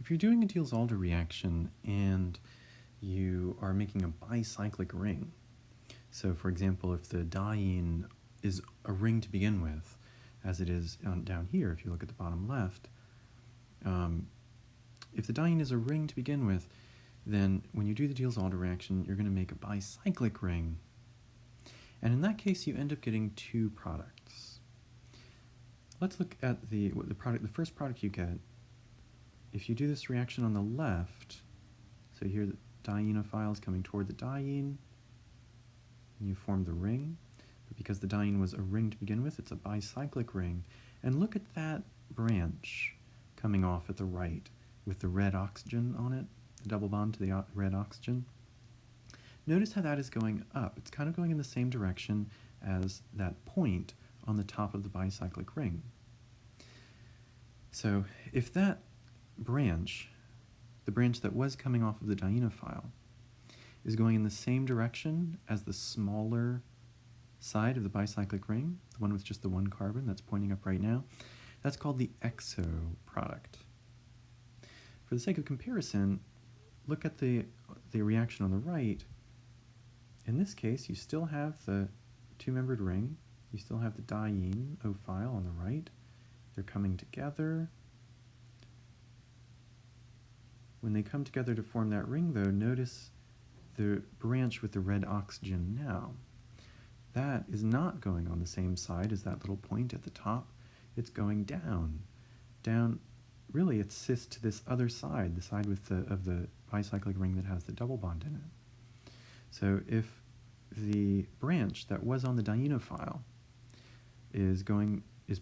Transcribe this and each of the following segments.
If you're doing a Diels-Alder reaction and you are making a bicyclic ring, so for example, if the diene is a ring to begin with, as it is down here, if you look at the bottom left, if the diene is a ring to begin with, then when you do the Diels-Alder reaction, you're going to make a bicyclic ring. And in that case, you end up getting two products. Let's look at the first product you get. If you do this reaction on the left, so here the dienophile is coming toward the diene, and you form the ring. But because the diene was a ring to begin with, it's a bicyclic ring. And look at that branch coming off at the right with the red oxygen on it, the double bond to the red oxygen. Notice how that is going up. It's kind of going in the same direction as that point on the top of the bicyclic ring. So if that branch, the branch that was coming off of the dienophile, is going in the same direction as the smaller side of the bicyclic ring, the one with just the one carbon that's pointing up right now, that's called the exo product. For the sake of comparison, look at the reaction on the right. In this case, you still have the two-membered ring. You still have the dienophile on the right. They're coming together. When they come together to form that ring, though, notice the branch with the red oxygen now. That is not going on the same side as that little point at the top. It's going down. Down, really, it's cis to this other side, the side with of the bicyclic ring that has the double bond in it. So if the branch that was on the dienophile is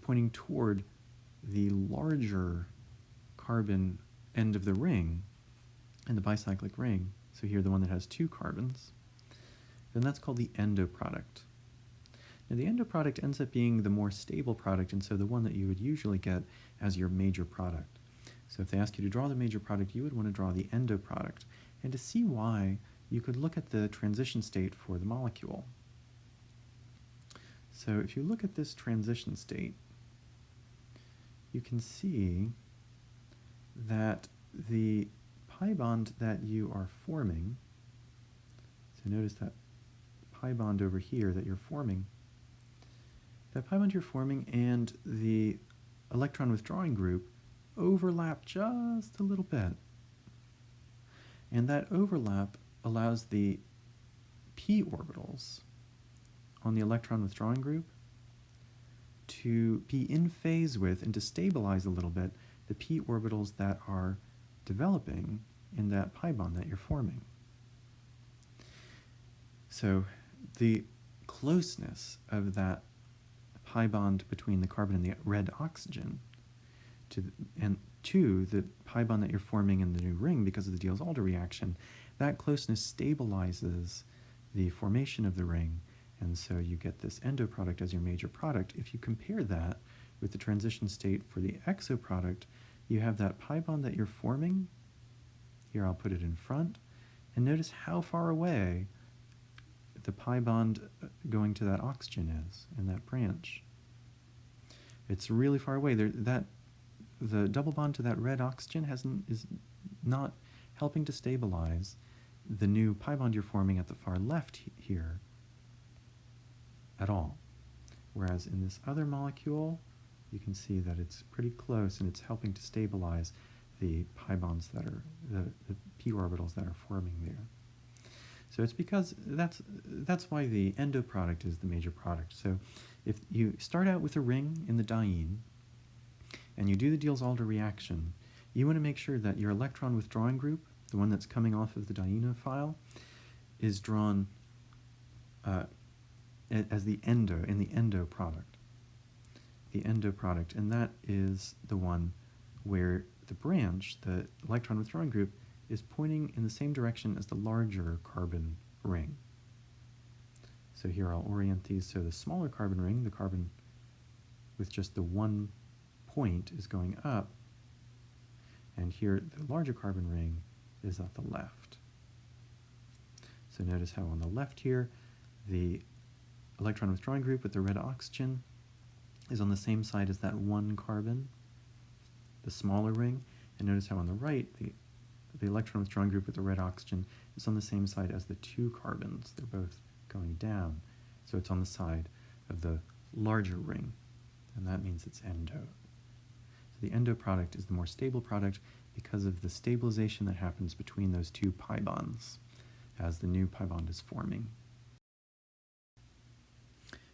pointing toward the larger carbon end of the ring in the bicyclic ring, so here the one that has two carbons, then that's called the endo product. Now the endo product ends up being the more stable product, and so the one that you would usually get as your major product. So if they ask you to draw the major product, you would want to draw the endo product. And to see why, you could look at the transition state for the molecule. So if you look at this transition state, you can see that the pi bond that you are forming, so notice that pi bond over here that you're forming, that pi bond you're forming and the electron withdrawing group overlap just a little bit. And that overlap allows the p orbitals on the electron withdrawing group to be in phase with and to stabilize a little bit the p orbitals that are developing in that pi bond that you're forming. So the closeness of that pi bond between the carbon and the red oxygen to the pi bond that you're forming in the new ring because of the Diels-Alder reaction, that closeness stabilizes the formation of the ring, and so you get this endo product as your major product. If you compare that with the transition state for the exo product, you have that pi bond that you're forming. Here I'll put it in front, and notice how far away the pi bond going to that oxygen is in that branch. It's really far away. The double bond to that red oxygen is not helping to stabilize the new pi bond you're forming at the far left here at all. Whereas in this other molecule, you can see that it's pretty close and it's helping to stabilize the pi bonds that are, the p orbitals that are forming there. So it's because that's why the endo product is the major product. So if you start out with a ring in the diene and you do the Diels-Alder reaction, you want to make sure that your electron withdrawing group, the one that's coming off of the dienophile, is drawn as the endo, in the endo product. The endo product, and that is the one where the branch, the electron withdrawing group, is pointing in the same direction as the larger carbon ring. So here I'll orient these so the smaller carbon ring, the carbon with just the one point, is going up, and here the larger carbon ring is at the left. So notice how on the left here, the electron withdrawing group with the red oxygen is on the same side as that one carbon, the smaller ring, And notice how on the right, the electron withdrawing group with the red oxygen is on the same side as the two carbons. They're both going down. So it's on the side of the larger ring, and that means it's endo. So the endo product is the more stable product because of the stabilization that happens between those two pi bonds as the new pi bond is forming.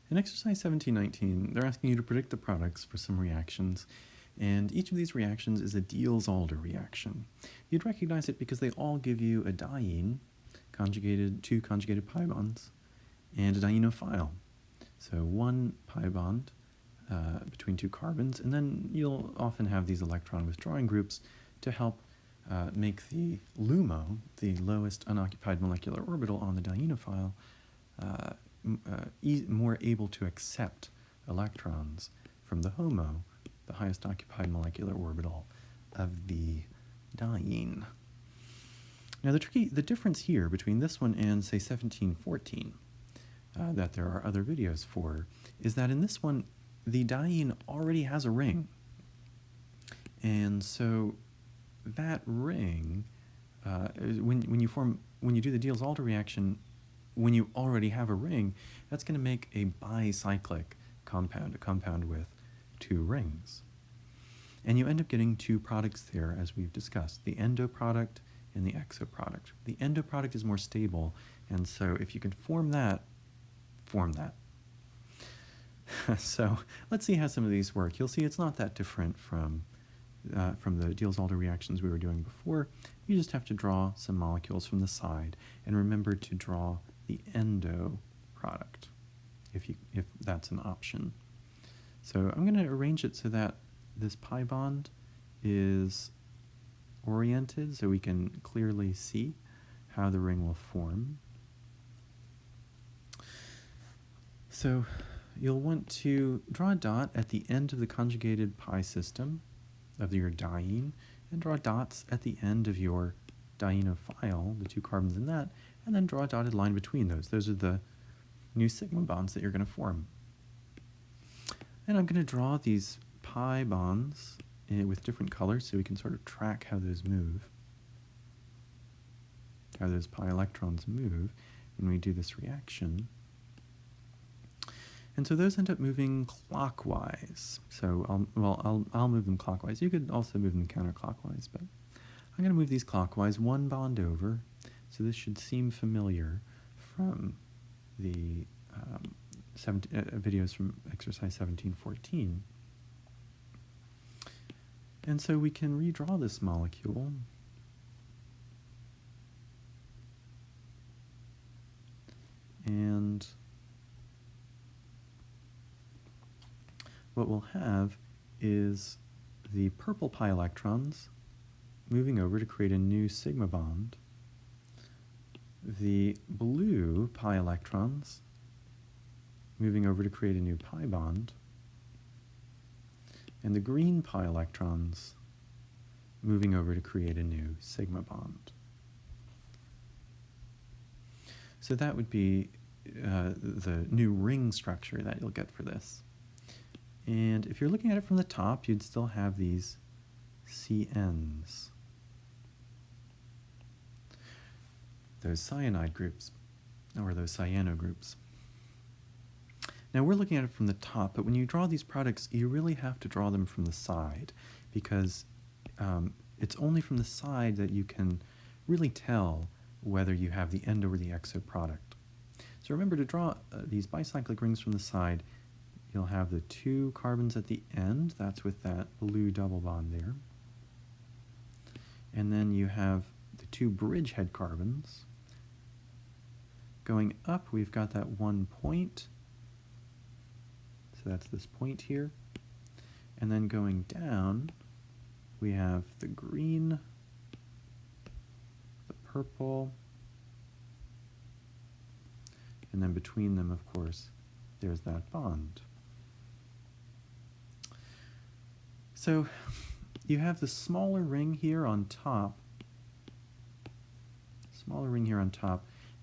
In exercise 1719, they're asking you to predict the products for some reactions, and each of these reactions is a Diels-Alder reaction. You'd recognize it because they all give you a diene, two conjugated pi bonds, and a dienophile. So one pi bond between two carbons, and then you'll often have these electron withdrawing groups to help make the LUMO, the lowest unoccupied molecular orbital on the dienophile, more able to accept electrons from the HOMO, the highest occupied molecular orbital of the diene. Now the difference here between this one and say 1714, that there are other videos for, is that in this one the diene already has a ring, and so that ring, when you do the Diels-Alder reaction, when you already have a ring, that's going to make a bicyclic compound, a compound with two rings. And you end up getting two products there, as we've discussed, the endo product and the exo product. The endo product is more stable, and so if you can form that, form that. So let's see how some of these work. You'll see it's not that different from the Diels-Alder reactions we were doing before. You just have to draw some molecules from the side, and remember to draw the endo product, if that's an option. So I'm going to arrange it so that this pi bond is oriented so we can clearly see how the ring will form. So you'll want to draw a dot at the end of the conjugated pi system of your diene, and draw dots at the end of your dienophile, the two carbons in that, and then draw a dotted line between those. Those are the new sigma bonds that you're going to form. And I'm going to draw these pi bonds with different colors so we can sort of track how those move, how those pi electrons move when we do this reaction. And so those end up moving clockwise. So I'll move them clockwise. You could also move them counterclockwise, but I'm going to move these clockwise, one bond over. So this should seem familiar from the videos from exercise 1714. And so we can redraw this molecule. And what we'll have is the purple pi electrons moving over to create a new sigma bond, the blue pi electrons moving over to create a new pi bond, and the green pi electrons moving over to create a new sigma bond. So that would be the new ring structure that you'll get for this. And if you're looking at it from the top, you'd still have these CNs, those cyanide groups, or those cyano groups. Now we're looking at it from the top, but when you draw these products, you really have to draw them from the side, because it's only from the side that you can really tell whether you have the endo or the exo product. So remember to draw these bicyclic rings from the side. You'll have the two carbons at the end, that's with that blue double bond there. And then you have the two bridgehead carbons. Going up, we've got that one point. So that's this point here. And then going down, we have the green, the purple, and then between them, of course, there's that bond. So you have the smaller ring here on top,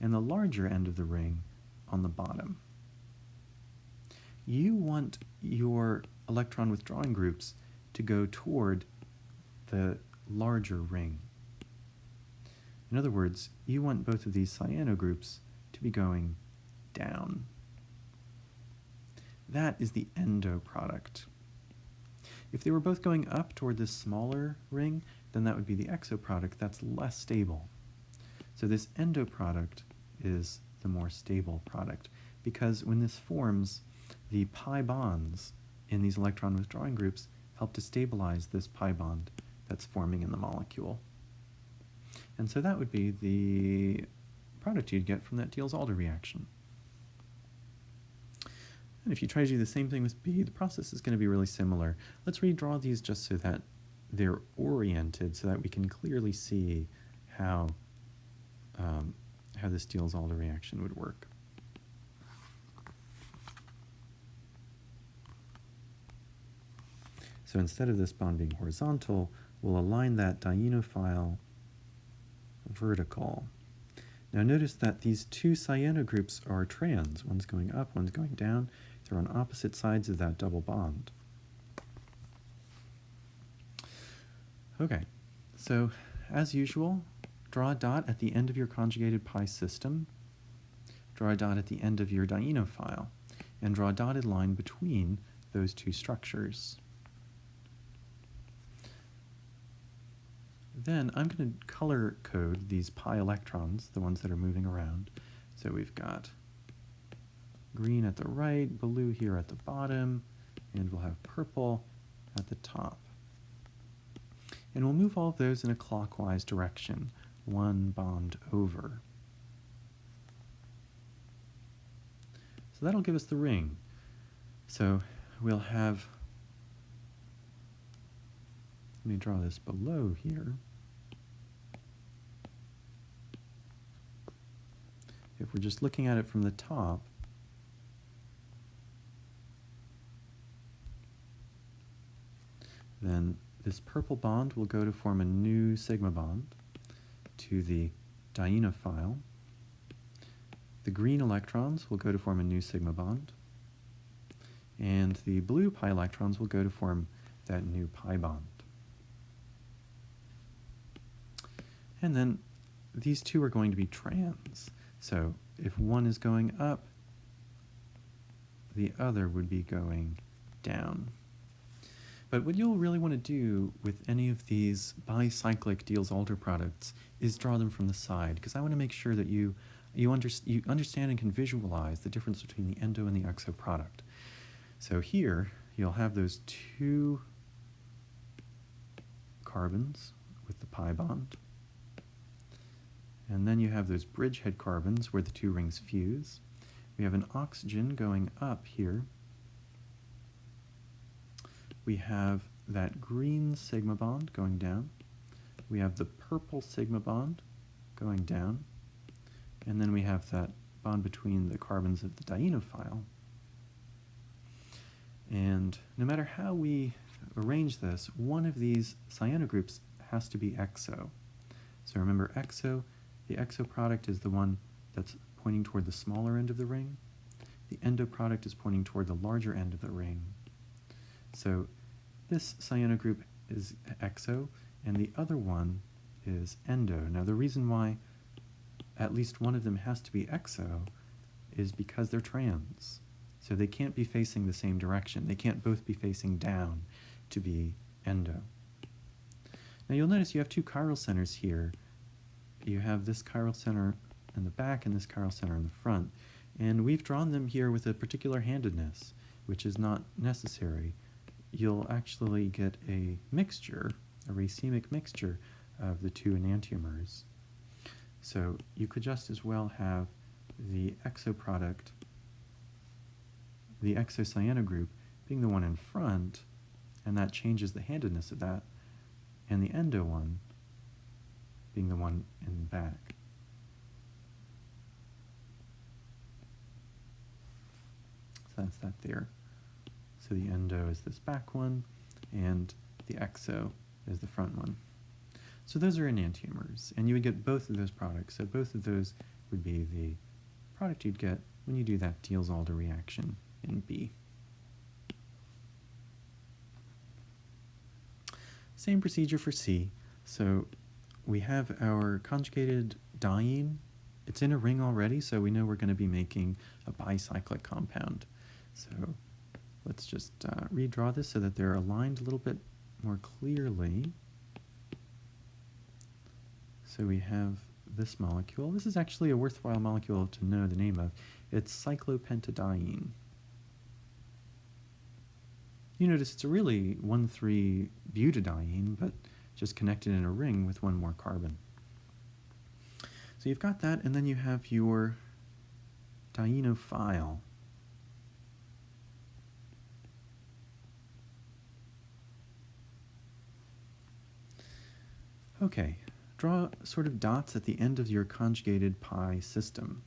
and the larger end of the ring on the bottom. You want your electron withdrawing groups to go toward the larger ring. In other words, you want both of these cyanogroups to be going down. That is the endo product. If they were both going up toward this smaller ring, then that would be the exo product. That's less stable. So this endo product is the more stable product, because when this forms, the pi bonds in these electron withdrawing groups help to stabilize this pi bond that's forming in the molecule. And so that would be the product you'd get from that Diels-Alder reaction. And if you try to do the same thing with B, the process is going to be really similar. Let's redraw these just so that they're oriented, so that we can clearly see how this Diels-Alder reaction would work. So instead of this bond being horizontal, we'll align that dienophile vertical. Now notice that these two cyanogroups are trans. One's going up, one's going down. They're on opposite sides of that double bond. Okay, so as usual, draw a dot at the end of your conjugated pi system, draw a dot at the end of your dienophile, and draw a dotted line between those two structures. Then I'm going to color code these pi electrons, the ones that are moving around. So we've got green at the right, blue here at the bottom, and we'll have purple at the top. And we'll move all of those in a clockwise direction, one bond over. So that'll give us the ring. So we'll have, let me draw this below here. If we're just looking at it from the top, then this purple bond will go to form a new sigma bond to the dienophile. The green electrons will go to form a new sigma bond. And the blue pi electrons will go to form that new pi bond. And then these two are going to be trans. So if one is going up, the other would be going down. But what you'll really want to do with any of these bicyclic Diels-Alder products is draw them from the side, because I want to make sure that you understand and can visualize the difference between the endo and the exo product. So here, you'll have those two carbons with the pi bond. And then you have those bridgehead carbons where the two rings fuse. We have an oxygen going up here. We have that green sigma bond going down. We have the purple sigma bond going down. And then we have that bond between the carbons of the dienophile. And no matter how we arrange this, one of these cyanogroups has to be exo. So remember, the exo product is the one that's pointing toward the smaller end of the ring. The endo product is pointing toward the larger end of the ring. So this cyanogroup is exo, and the other one is endo. Now the reason why at least one of them has to be exo is because they're trans. So they can't be facing the same direction. They can't both be facing down to be endo. Now you'll notice you have two chiral centers here. You have this chiral center in the back and this chiral center in the front. And we've drawn them here with a particular handedness, which is not necessary. You'll actually get a mixture, a racemic mixture of the two enantiomers. So you could just as well have the exo product, the exocyano being the one in front, and that changes the handedness of that, and the endo one being the one in the back. So that's that there. So the endo is this back one, and the exo is the front one. So those are enantiomers, and you would get both of those products. So both of those would be the product you'd get when you do that Diels-Alder reaction in B. Same procedure for C. So we have our conjugated diene. It's in a ring already, so we know we're going to be making a bicyclic compound. So let's just redraw this so that they're aligned a little bit more clearly. So we have this molecule. This is actually a worthwhile molecule to know the name of. It's cyclopentadiene. You notice it's a really 1,3-butadiene, but just connected in a ring with one more carbon. So you've got that, and then you have your dienophile. Okay, draw sort of dots at the end of your conjugated pi system,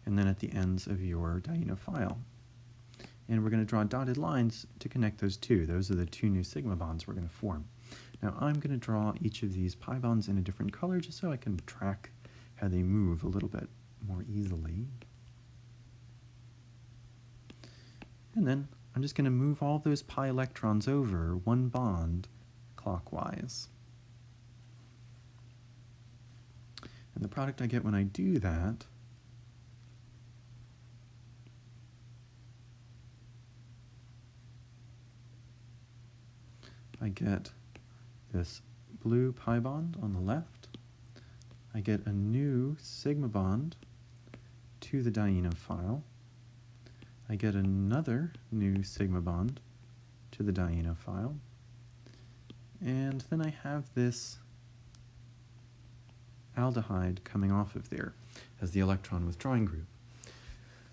and then at the ends of your dienophile. And we're going to draw dotted lines to connect those two. Those are the two new sigma bonds we're going to form. Now I'm going to draw each of these pi bonds in a different color just so I can track how they move a little bit more easily. And then I'm just going to move all those pi electrons over one bond clockwise. And the product I get when I do that I get this blue pi bond on the left. I get a new sigma bond to the dienophile. I get another new sigma bond to the dienophile. And then I have this aldehyde coming off of there as the electron withdrawing group.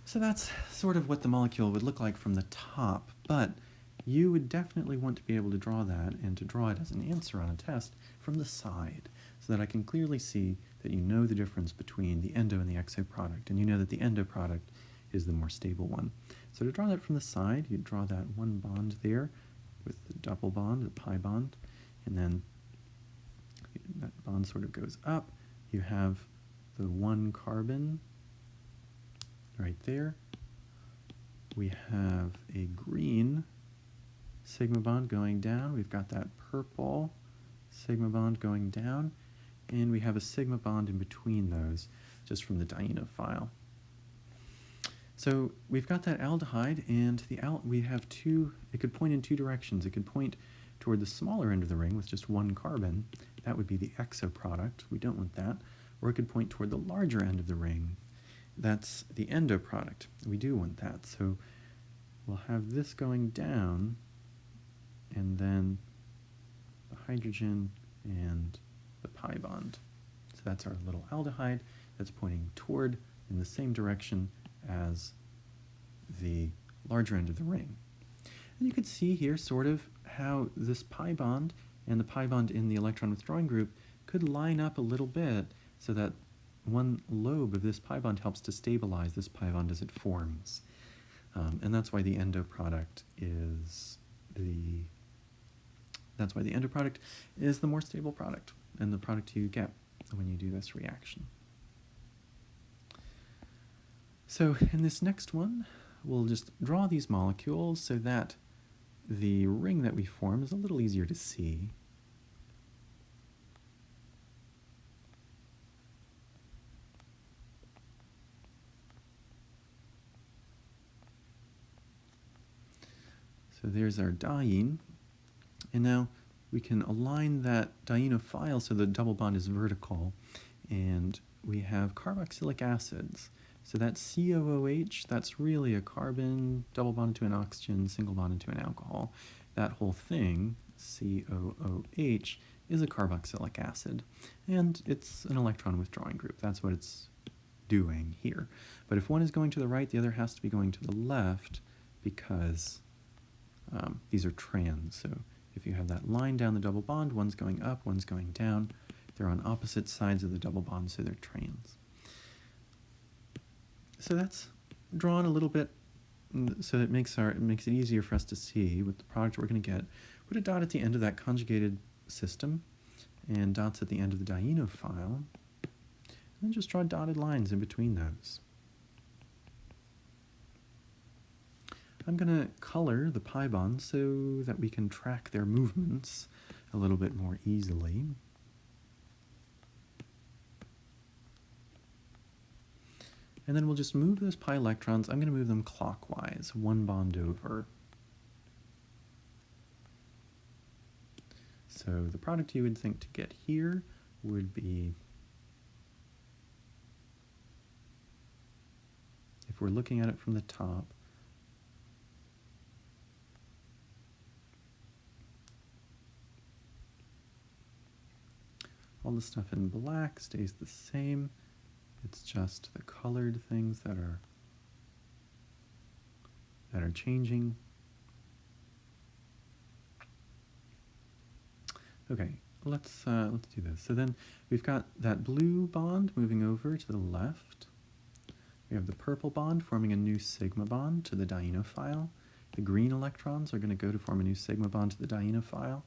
So that's sort of what the molecule would look like from the top, but you would definitely want to be able to draw that and to draw it as an answer on a test from the side so that I can clearly see that you know the difference between the endo and the exo product, and you know that the endo product is the more stable one. So to draw that from the side, you draw that one bond there with the double bond, the pi bond, and then that bond sort of goes up. You have the one carbon right there. We have a green sigma bond going down. We've got that purple sigma bond going down, and we have a sigma bond in between those just from the dienophile. So we've got that aldehyde, and we have two, it could point in two directions. It could point toward the smaller end of the ring with just one carbon. That would be the exo product. We don't want that. Or it could point toward the larger end of the ring. That's the endo product. We do want that. So we'll have this going down, and then the hydrogen and the pi bond. So that's our little aldehyde that's pointing toward in the same direction as the larger end of the ring. And you could see here sort of how this pi bond and the pi bond in the electron withdrawing group could line up a little bit so that one lobe of this pi bond helps to stabilize this pi bond as it forms. And that's why the endo product is the more stable product and the product you get when you do this reaction. So in this next one, we'll just draw these molecules so that the ring that we form is a little easier to see. So there's our diene, and now we can align that dienophile so the double bond is vertical, and we have carboxylic acids. So that COOH, that's really a carbon double bonded to an oxygen, single bonded to an alcohol. That whole thing, COOH, is a carboxylic acid, and it's an electron withdrawing group. That's what it's doing here. But if one is going to the right, the other has to be going to the left because these are trans. So if you have that line down the double bond, one's going up, one's going down. They're on opposite sides of the double bond, so they're trans. So that's drawn a little bit so it makes it easier for us to see what the product we're going to get. Put a dot at the end of that conjugated system and dots at the end of the dienophile, and then just draw dotted lines in between those. I'm going to color the pi bonds so that we can track their movements a little bit more easily. And then we'll just move those pi electrons. I'm going to move them clockwise, one bond over. So the product you would think to get here would be, if we're looking at it from the top, all the stuff in black stays the same. It's just the colored things that are changing. Okay, let's do this. So then we've got that blue bond moving over to the left. We have the purple bond forming a new sigma bond to the dienophile. The green electrons are going to go to form a new sigma bond to the dienophile.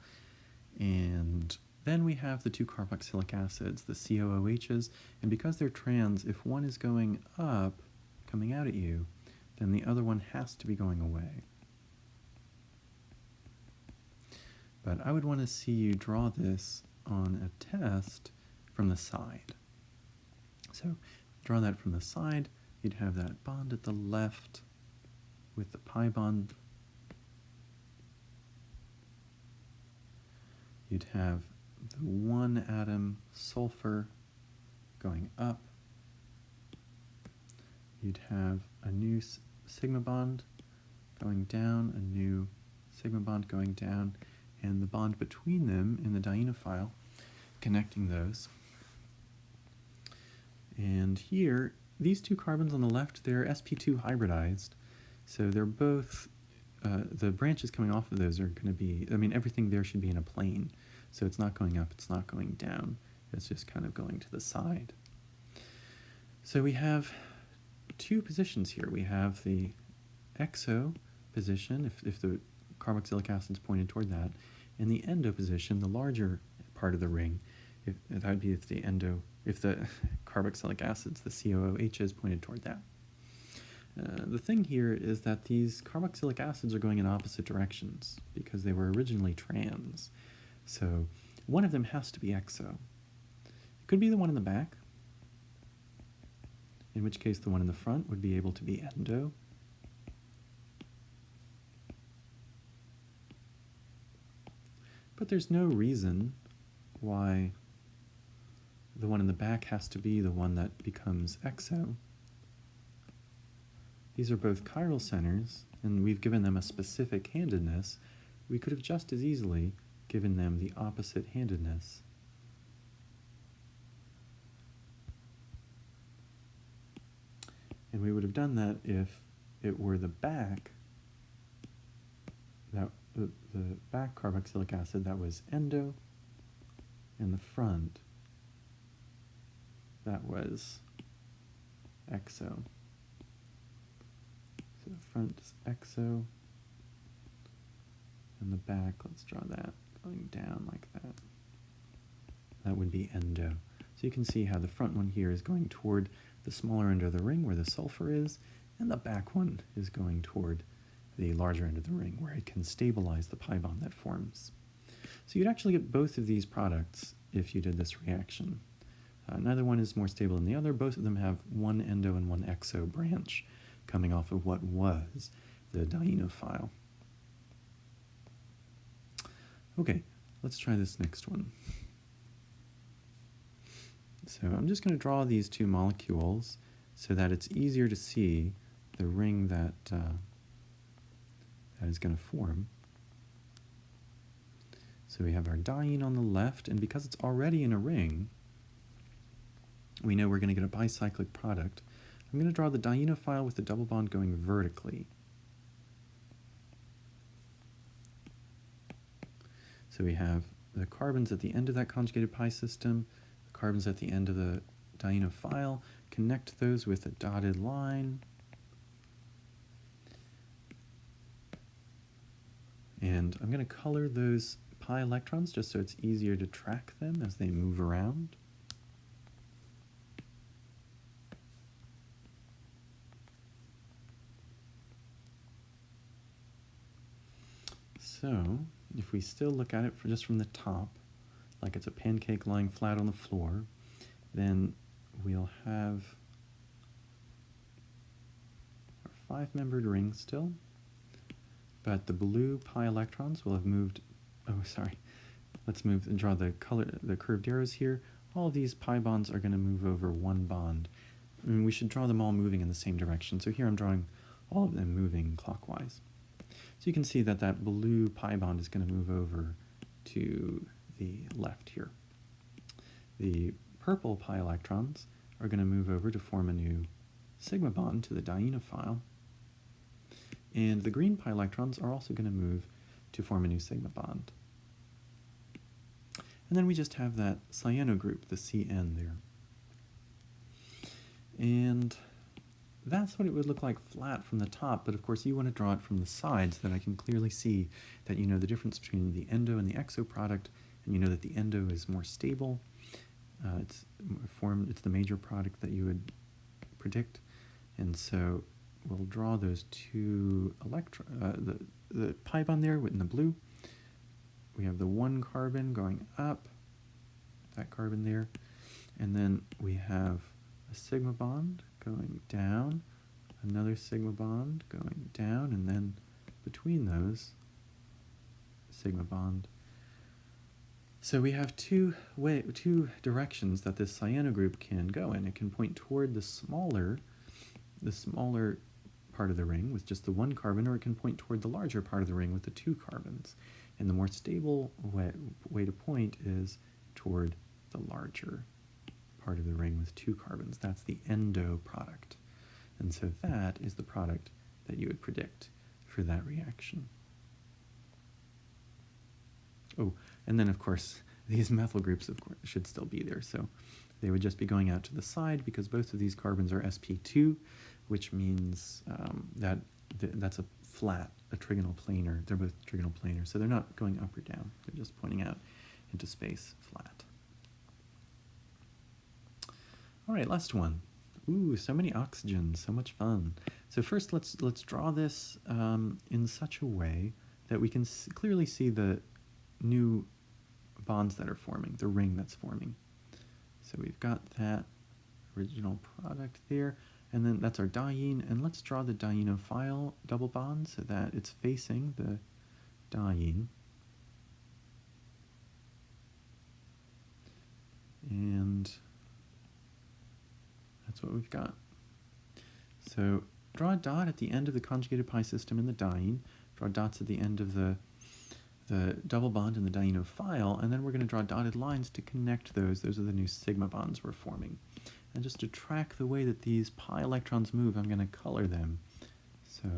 And then we have the two carboxylic acids, the COOHs, and because they're trans, if one is going up, coming out at you, then the other one has to be going away. But I would want to see you draw this on a test from the side. So draw that from the side. You'd have that bond at the left with the pi bond. You'd have the one atom sulfur going up. You'd have a new sigma bond going down, a new sigma bond going down, and the bond between them in the dienophile, connecting those. And here, these two carbons on the left, they're sp2 hybridized, so they're both, the branches coming off of those are going to be, I mean, everything there should be in a plane, so it's not going up, it's not going down, it's just kind of going to the side. So we have two positions here. We have the exo position, if the carboxylic acid's pointed toward that, and the endo position, the larger part of the ring, that would be if the carboxylic acids, the COOHs, pointed toward that. The thing here is that these carboxylic acids are going in opposite directions because they were originally trans. So one of them has to be exo. It could be the one in the back, in which case the one in the front would be able to be endo. But there's no reason why the one in the back has to be the one that becomes exo. These are both chiral centers, and we've given them a specific handedness. We could have just as easily given them the opposite handedness. And we would have done that if it were the back, that the back carboxylic acid that was endo, and the front that was exo. So the front is exo, and the back, let's draw that going down like that. That would be endo. So you can see how the front one here is going toward the smaller end of the ring where the sulfur is, and the back one is going toward the larger end of the ring where it can stabilize the pi bond that forms. So you'd actually get both of these products if you did this reaction. Neither one is more stable than the other. Both of them have one endo and one exo branch coming off of what was the dienophile. Okay, let's try this next one. So I'm just going to draw these two molecules so that it's easier to see the ring that is going to form. So we have our diene on the left, and because it's already in a ring, we know we're going to get a bicyclic product. I'm going to draw the dienophile with the double bond going vertically. So we have the carbons at the end of that conjugated pi system, the carbons at the end of the dienophile, connect those with a dotted line. And I'm going to color those pi electrons just so it's easier to track them as they move around. So, if we still look at it just from the top, like it's a pancake lying flat on the floor, then we'll have 5-membered ring still, but the blue pi electrons will have moved, oh sorry, let's move and draw the curved arrows here. All of these pi bonds are going to move over one bond. And we should draw them all moving in the same direction. So here I'm drawing all of them moving clockwise. So you can see that that blue pi bond is going to move over to the left here. The purple pi electrons are going to move over to form a new sigma bond to the dienophile. And the green pi electrons are also going to move to form a new sigma bond. And then we just have that cyano group, the CN there. And that's what it would look like flat from the top, but of course you want to draw it from the sides so that I can clearly see that you know the difference between the endo and the exo product, and you know that the endo is more stable. It's the major product that you would predict, and so we'll draw those two the pi bond there in the blue. We have the one carbon going up, that carbon there, and then we have a sigma bond going down, another sigma bond going down, and then between those, sigma bond. So we have two directions that this cyano group can go in. It can point toward the smaller part of the ring with just the one carbon, or it can point toward the larger part of the ring with the two carbons. And the more stable way to point is toward the larger part of the ring with two carbons. That's the endo product. And so that is the product that you would predict for that reaction. Oh, and then of course, these methyl groups of course should still be there. So they would just be going out to the side because both of these carbons are sp2, which means that's a flat, a trigonal planar. They're both trigonal planar, so they're not going up or down. They're just pointing out into space flat. All right, last one. Ooh, so many oxygens, so much fun. So first, let's draw this in such a way that we can clearly see the new bonds that are forming, the ring that's forming. So we've got that original product there, and then that's our diene, and let's draw the dienophile double bond so that it's facing the diene. And that's what we've got. So draw a dot at the end of the conjugated pi system in the diene, draw dots at the end of the double bond in the dienophile, and then we're going to draw dotted lines to connect those. Those are the new sigma bonds we're forming. And just to track the way that these pi electrons move, I'm going to color them. So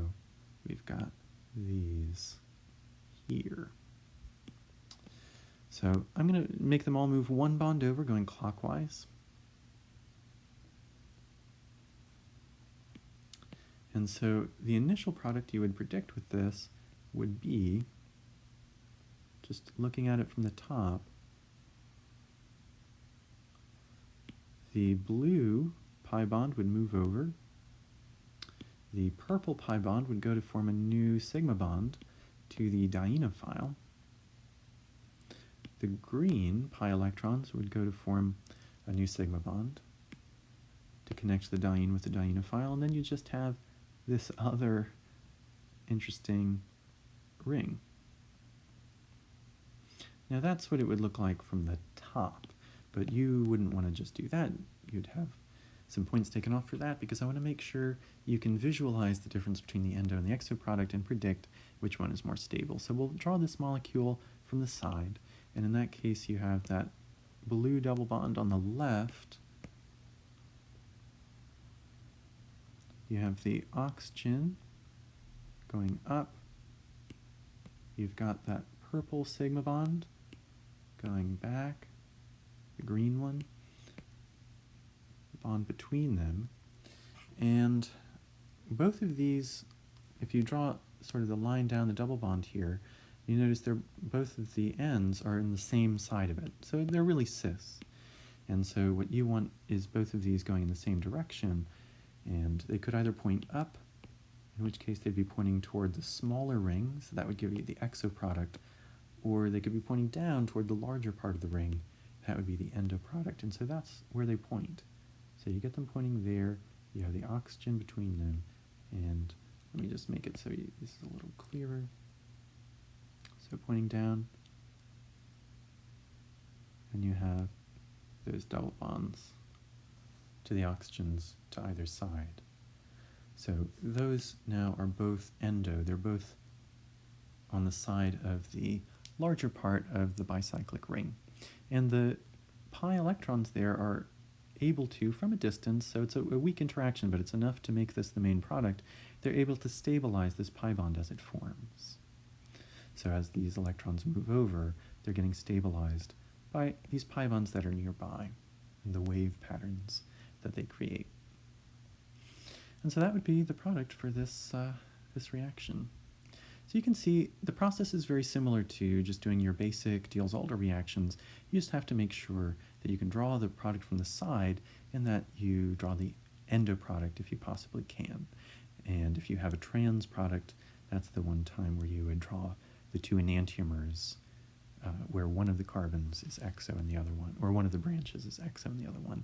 we've got these here. So I'm going to make them all move one bond over, going clockwise. And so the initial product you would predict with this would be, just looking at it from the top, the blue pi bond would move over, the purple pi bond would go to form a new sigma bond to the dienophile, the green pi electrons would go to form a new sigma bond to connect the diene with the dienophile, and then you just have this other interesting ring. Now that's what it would look like from the top, but you wouldn't want to just do that. You'd have some points taken off for that because I want to make sure you can visualize the difference between the endo and the exo product and predict which one is more stable. So we'll draw this molecule from the side, and in that case you have that blue double bond on the left. You have the oxygen going up. You've got that purple sigma bond going back, the green one, the bond between them. And both of these, if you draw sort of the line down the double bond here, you notice both of the ends are in the same side of it. So they're really cis. And so what you want is both of these going in the same direction, and they could either point up, in which case they'd be pointing toward the smaller ring, so that would give you the exo product, or they could be pointing down toward the larger part of the ring, that would be the endo product, and so that's where they point. So you get them pointing there, you have the oxygen between them, and Let me just make it so this is a little clearer. So pointing down, and you have those double bonds to the oxygens to either side. So those now are both endo. They're both on the side of the larger part of the bicyclic ring. And the pi electrons there are able to, from a distance, so it's a weak interaction, but it's enough to make this the main product, they're able to stabilize this pi bond as it forms. So as these electrons move over, they're getting stabilized by these pi bonds that are nearby and the wave patterns that they create. And so that would be the product for this, this reaction. So you can see the process is very similar to just doing your basic Diels-Alder reactions. You just have to make sure that you can draw the product from the side and that you draw the endo product if you possibly can. And if you have a trans product, that's the one time where you would draw the two enantiomers where one of the carbons is exo and the other one, or one of the branches is exo and the other one